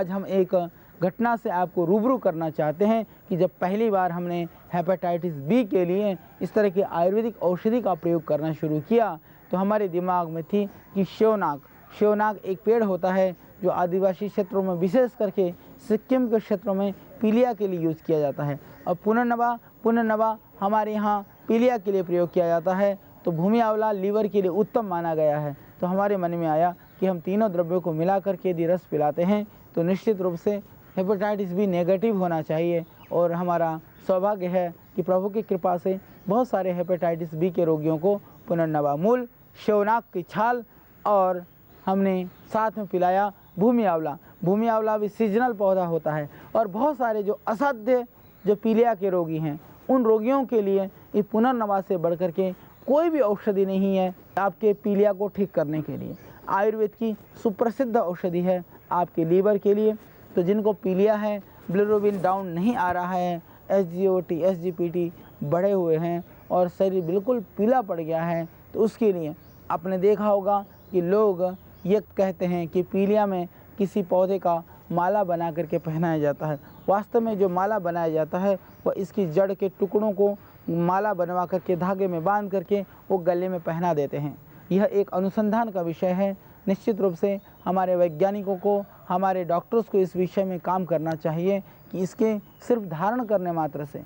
आज हम एक घटना से आपको रूबरू करना चाहते हैं कि जब पहली बार हमने हेपेटाइटिस बी के लिए इस तरह की आयुर्वेदिक औषधि का प्रयोग करना शुरू किया तो हमारे दिमाग में थी कि शेवनाग एक पेड़ होता है जो आदिवासी क्षेत्रों में विशेष करके सिक्किम के क्षेत्रों में पीलिया के लिए यूज़ किया जाता है। और पुनर्नवा हमारे यहाँ पीलिया के लिए प्रयोग किया जाता है। तो भूमि आंवला लीवर के लिए उत्तम माना गया है। तो हमारे मन में आया कि हम तीनों द्रव्यों को मिला करके यदि रस पिलाते हैं तो निश्चित रूप से हेपेटाइटिस बी नेगेटिव होना चाहिए। और हमारा सौभाग्य है कि प्रभु की कृपा से बहुत सारे हेपेटाइटिस बी के रोगियों को पुनर्नवा मूल, शेवनाग की छाल और हमने साथ में पिलाया भूमि आंवला भी सीजनल पौधा होता है। और बहुत सारे जो असाध्य जो पीलिया के रोगी हैं उन रोगियों के लिए ये पुनर्नवा से बढ़कर के कोई भी औषधि नहीं है आपके पीलिया को ठीक करने के लिए। आयुर्वेद की सुप्रसिद्ध औषधि है आपके लीवर के लिए। तो जिनको पीलिया है, बिलिरुबिन डाउन नहीं आ रहा है, SGOT SGPT बढ़े हुए हैं और शरीर बिल्कुल पीला पड़ गया है, तो उसके लिए आपने देखा होगा कि लोग ये कहते हैं कि पीलिया में किसी पौधे का माला बना करके पहनाया जाता है। वास्तव में जो माला बनाया जाता है वह इसकी जड़ के टुकड़ों को माला बनवा करके धागे में बांध करके वो गले में पहना देते हैं। यह एक अनुसंधान का विषय है। निश्चित रूप से हमारे वैज्ञानिकों को, हमारे डॉक्टर्स को इस विषय में काम करना चाहिए कि इसके सिर्फ धारण करने मात्र से,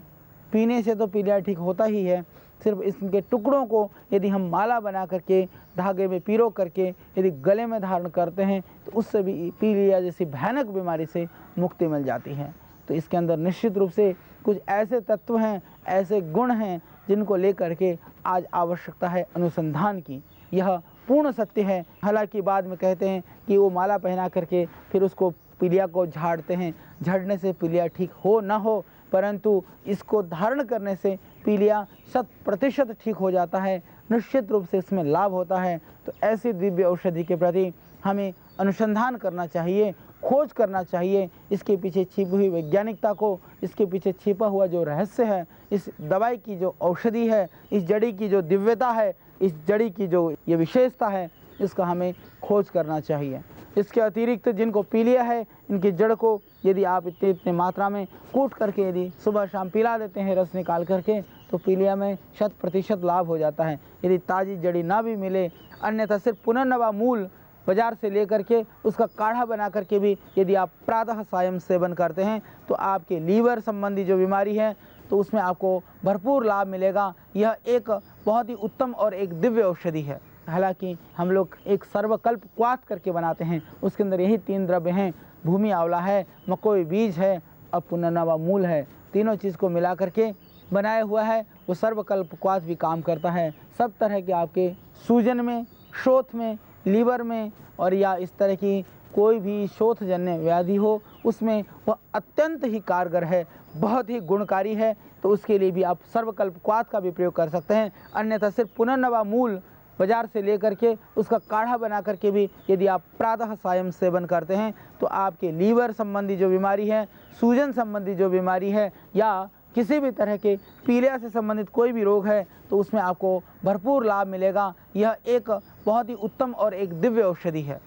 पीने से तो पीलिया ठीक होता ही है, सिर्फ इसके टुकड़ों को यदि हम माला बना करके धागे में पिरो करके यदि गले में धारण करते हैं तो उससे भी पीलिया जैसी भयानक बीमारी से मुक्ति मिल जाती है। तो इसके अंदर निश्चित रूप से कुछ ऐसे तत्व हैं, ऐसे गुण हैं जिनको लेकर के आज आवश्यकता है अनुसंधान की। यह पूर्ण सत्य है। हालांकि बाद में कहते हैं कि वो माला पहना करके फिर उसको पीलिया को झाड़ते हैं, झड़ने से पीलिया ठीक हो ना हो, परंतु इसको धारण करने से पीलिया 100% ठीक हो जाता है। निश्चित रूप से इसमें लाभ होता है। तो ऐसी दिव्य औषधि के प्रति हमें अनुसंधान करना चाहिए, खोज करना चाहिए, इसके पीछे छिपी हुई वैज्ञानिकता को, इसके पीछे छिपा हुआ जो रहस्य है, इस दवाई की जो औषधि है, इस जड़ी की जो दिव्यता है, इस जड़ी की जो ये विशेषता है, इसका हमें खोज करना चाहिए। इसके अतिरिक्त जिनको पीलिया है, इनकी जड़ को यदि आप इतनी मात्रा में कूट करके यदि सुबह शाम पिला देते हैं रस निकाल करके, तो पीलिया में 100% लाभ हो जाता है। यदि ताज़ी जड़ी ना भी मिले, अन्यथा सिर्फ पुनर्नवा मूल बाज़ार से लेकर के उसका काढ़ा बना करके भी यदि आप प्रातः सायं सेवन करते हैं तो आपके लीवर संबंधी जो बीमारी है तो उसमें आपको भरपूर लाभ मिलेगा। यह एक बहुत ही उत्तम और एक दिव्य औषधि है। हालांकि हम लोग एक सर्वकल्प क्वाथ करके बनाते हैं, उसके अंदर यही 3 द्रव्य हैं, भूमि आंवला है, मकोई बीज है और पुनर्नवा मूल है। तीनों चीज़ को मिला करके बनाया हुआ है। वो सर्वकल्प क्वाथ भी काम करता है। सब तरह के आपके सूजन में, शोथ में, लीवर में और या इस तरह की कोई भी शोथजन्य व्याधि हो उसमें वह अत्यंत ही कारगर है, बहुत ही गुणकारी है। तो उसके लिए भी आप सर्वकल्प क्वाथ का भी प्रयोग कर सकते हैं। अन्यथा सिर्फ पुनर्नवा मूल बाज़ार से लेकर के उसका काढ़ा बना करके भी यदि आप प्रातः सायं सेवन करते हैं तो आपके लीवर संबंधी जो बीमारी है, सूजन संबंधी जो बीमारी है या किसी भी तरह के पीलिया से संबंधित कोई भी रोग है तो उसमें आपको भरपूर लाभ मिलेगा। यह एक बहुत ही उत्तम और एक दिव्य औषधि है।